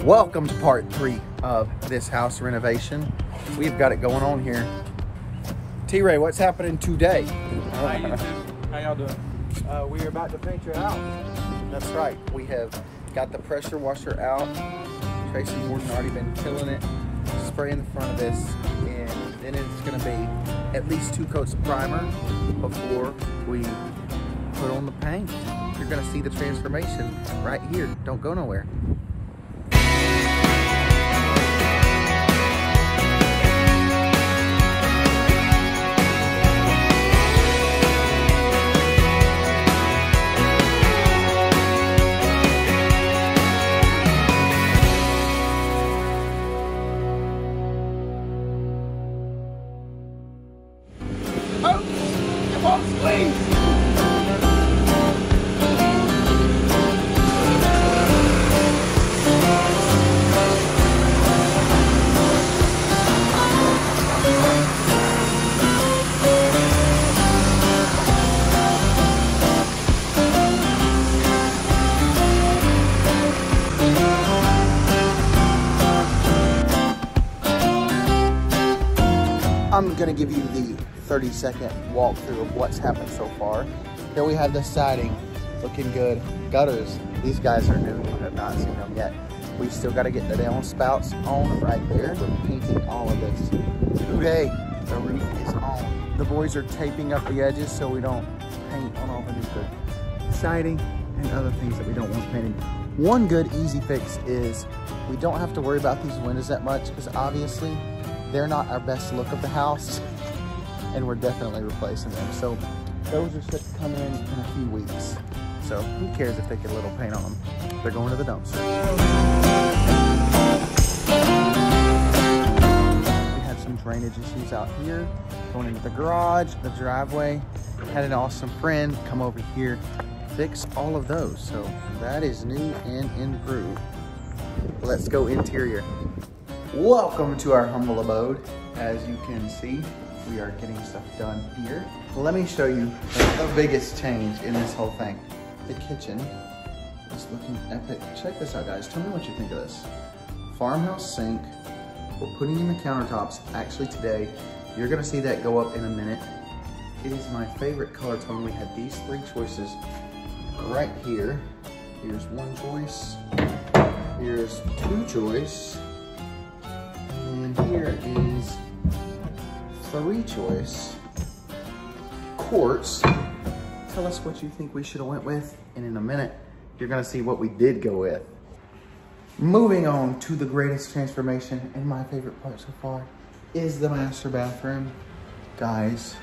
Welcome to part 3 of this house renovation. We've got it going on here. T-Ray, what's happening today? Hi YouTube. How y'all doing? We are about to paint your house. That's right. We have got the pressure washer out. Tracy and Warden already been killing it, spraying the front of this, and then it's going to be at least 2 coats of primer before we put on the paint. You're going to see the transformation right here. Don't go nowhere. I'm gonna give you the 30-second walkthrough of what's happened so far. Here we have the siding, looking good. Gutters, these guys are new. I have not seen them yet. We still got to get the downspouts on right there. We're painting all of this today. The roof is on. The boys are taping up the edges so we don't paint on all the siding and other things that we don't want painted. One good easy fix is we don't have to worry about these windows that much because obviously they're not our best look of the house, and we're definitely replacing them. So those are set to come in a few weeks. So who cares if they get a little paint on them? They're going to the dumpster. We had some drainage issues out here, going into the garage, the driveway. Had an awesome friend come over here, fix all of those. So that is new and improved. Let's go interior. Welcome to our humble abode. As you can see, we are getting stuff done here. Let me show you the biggest change in this whole thing. The kitchen is looking epic. Check this out, guys. Tell me what you think of this. Farmhouse sink. We're putting in the countertops actually today. You're gonna see that go up in a minute. It is my favorite color tone. We had these 3 choices right here. Here's 1 choice. Here's 2 choice. And here is 3 choice. Quartz. Tell us what you think we should have went with, and in a minute you're gonna see what we did go with. Moving on to the greatest transformation, and my favorite part so far is the master bathroom. Guys,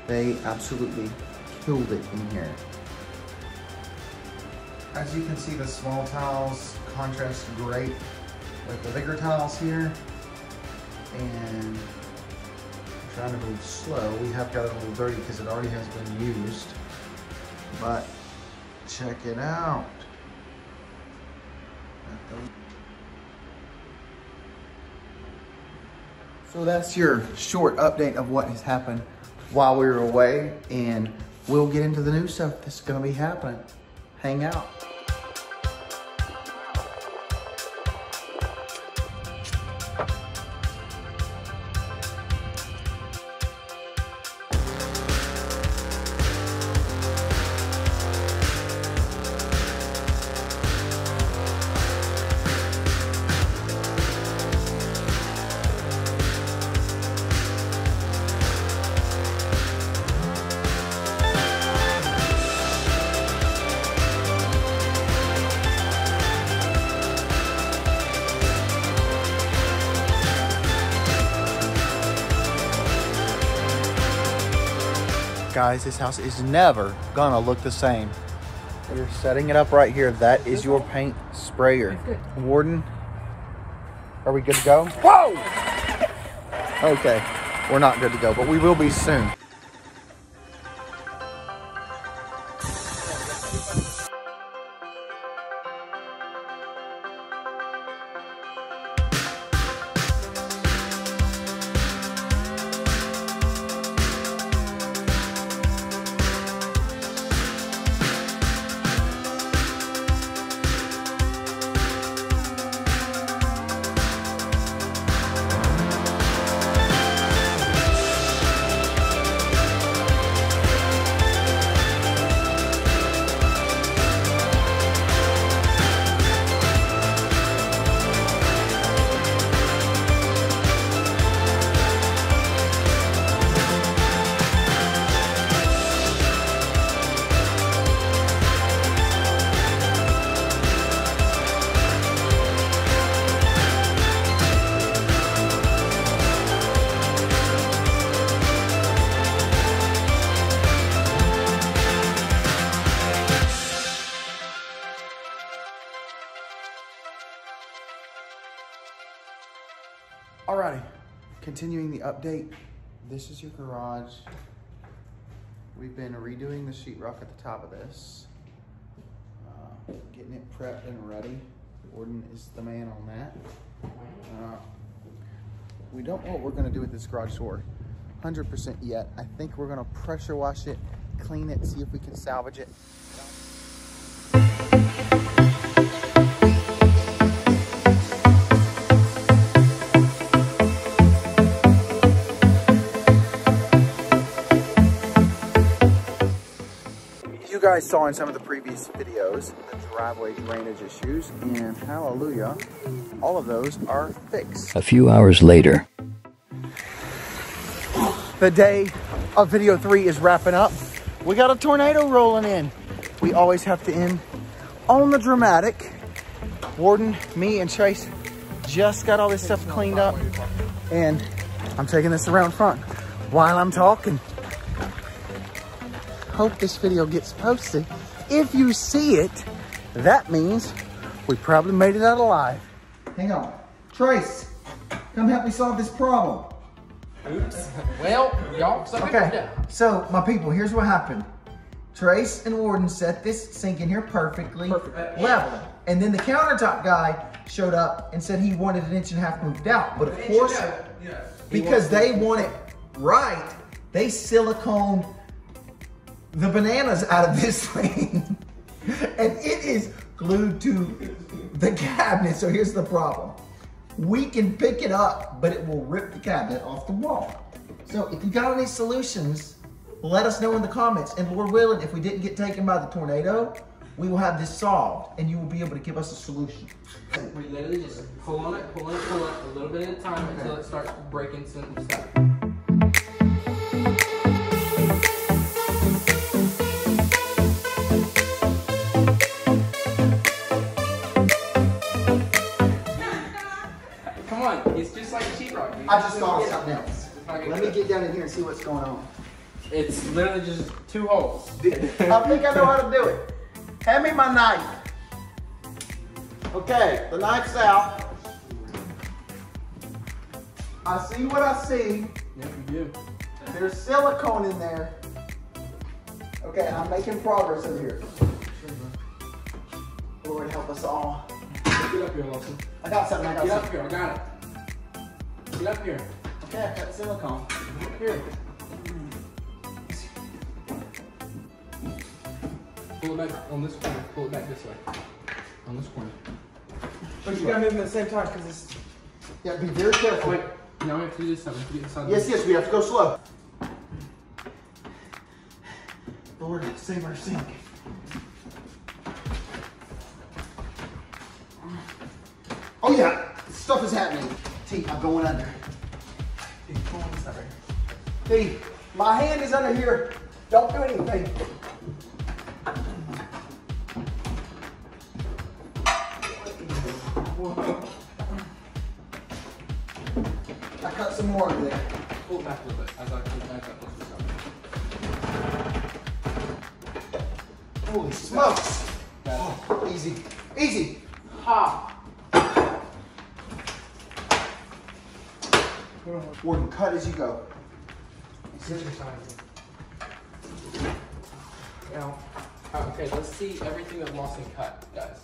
they absolutely killed it in here. As you can see, the small tiles contrast great with the bigger tiles here. And I'm trying to move slow. We have got it a little dirty because it already has been used. But check it out. So that's your short update of what has happened while we were away. And we'll get into the new stuff that's going to be happening. Hang out. Guys, this house is never gonna look the same. We're setting it up right here. That is your paint sprayer. Warden, are we good to go? Whoa! Okay, we're not good to go, but we will be soon. Alrighty, continuing the update. This is your garage. We've been redoing the sheetrock at the top of this. Getting it prepped and ready. Gordon is the man on that. We don't know what we're gonna do with this garage door 100% yet. I think we're gonna pressure wash it, clean it, see if we can salvage it. You guys saw in some of the previous videos the driveway drainage issues, and hallelujah, all of those are fixed. A few hours later. The day of video 3 is wrapping up. We got a tornado rolling in. We always have to end on the dramatic. Warden, me, and Chase just got all this stuff cleaned up, and I'm taking this around front while I'm talking. Hope this video gets posted. If you see it, that means we probably made it out alive. Hang on. Trace, come help me solve this problem. Oops. Well, y'all, okay. So, my people, here's what happened. Trace and Warden set this sink in here perfectly, level. And then the countertop guy showed up and said he wanted 1.5 inches moved out. But of course, because they want it right, they siliconed the bananas out of this thing. And it is glued to the cabinet. So here's the problem. We can pick it up, but it will rip the cabinet off the wall. So if you got any solutions, let us know in the comments. And Lord willing, if we didn't get taken by the tornado, we will have this solved and you will be able to give us a solution. We literally just pull on it, pull it a little bit at a time until it starts breaking some stuff. It's just like sheetrock. I just thought of something else. Let me get down in here and see what's going on. It's literally just 2 holes. I think I know how to do it. Hand me my knife. Okay, the knife's out. I see what I see. Yep, you do. There's silicone in there. Okay, I'm making progress over here. Lord help us all. Get up here, Lawson. I got something. Get up here, I got it. Get up here. Okay, I got silicone. Here. Pull it back on this corner. Pull it back this way. On this corner. But you gotta move them at the same time because it's... Yeah, be very careful. Wait, now we have to do this side. We have to get this side. Yes, we have to go slow. Lord, save our sink. Oh yeah, stuff is happening. T, I'm going under. T, pull on this side right here. T, my hand is under here. Don't do anything. Whoa. I cut some more over there. Pull it back a little bit as I pull it back up. Holy smokes. Oh, easy, easy. Ha! Warden, cut as you go. Now, okay, let's see everything that Lawson cut, guys.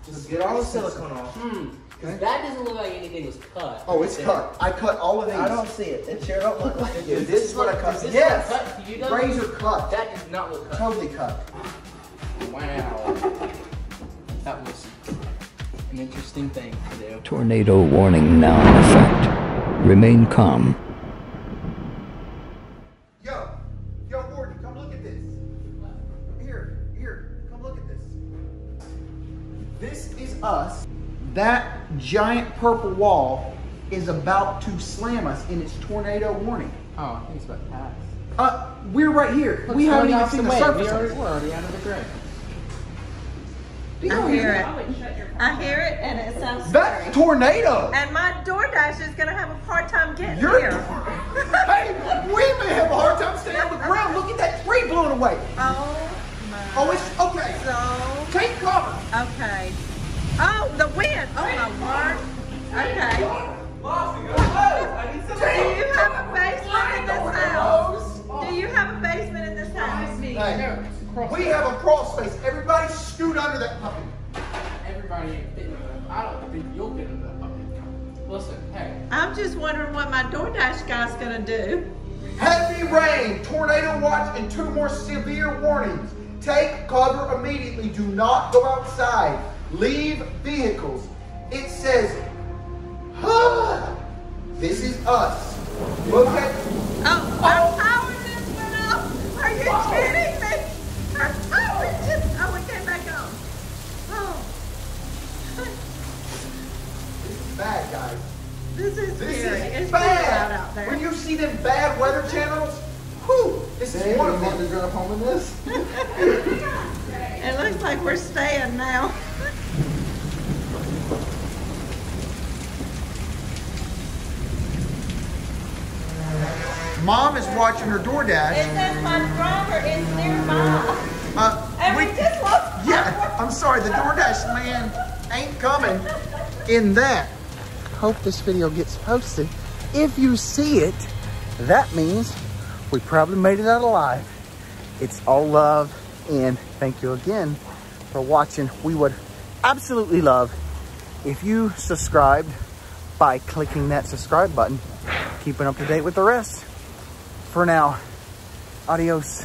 Just get all the silicone off. Okay. That doesn't look like anything was cut. Oh, it's cut. I cut all of these. I don't see it. It sure don't look like it. This is what I cut. This Yes. cut to you, though? Razor cut. That does not look cut. Totally cut. Wow. That was an interesting thing to do. Tornado warning now in effect. Remain calm. Yo, Warden, come look at this. Here, come look at this. This is us. That giant purple wall is about to slam us in its tornado warning. Oh, I think it's about to pass. We're right here. We haven't even seen the surface. We're already out of the gray. I hear it. I hear it, and it sounds scary. That's tornado. And my DoorDash is gonna have a hard time getting You're here. Hey, we may have a hard time staying on the ground. Look at that tree blowing away. Oh my. Oh, it's okay. So. Take cover. Okay. Oh, the wind. Oh my word. Okay. Lawson, go close. I need some. Do you have a basement in this house? Do you have a basement in this house? Hey, we have a crawl space. Everybody scoot under that puppy. Everybody ain't fitting in that. I don't think you'll fit into that puppy. Listen, hey. I'm just wondering what my DoorDash guy's gonna do. Heavy rain, tornado watch, and 2 more severe warnings. Take cover immediately. Do not go outside. Leave vehicles. It says, this is us. Look at. Oh, our power just went off. Are you kidding me? Our power just, oh, it came back on. Oh. This is bad, guys. This is This scary. is It's pretty loud bad. out there. When you see them bad weather channels, whew, this is one of them. to drive home in this? It looks like we're staying now. Mom is watching her DoorDash. It says my driver is nearby. And we just lost. Yeah, I'm sorry, the DoorDash man ain't coming in that. Hope this video gets posted. If you see it, that means we probably made it out alive. It's all love, and thank you again for watching. We would absolutely love if you subscribed by clicking that subscribe button, keeping up to date with the rest. For now, adios.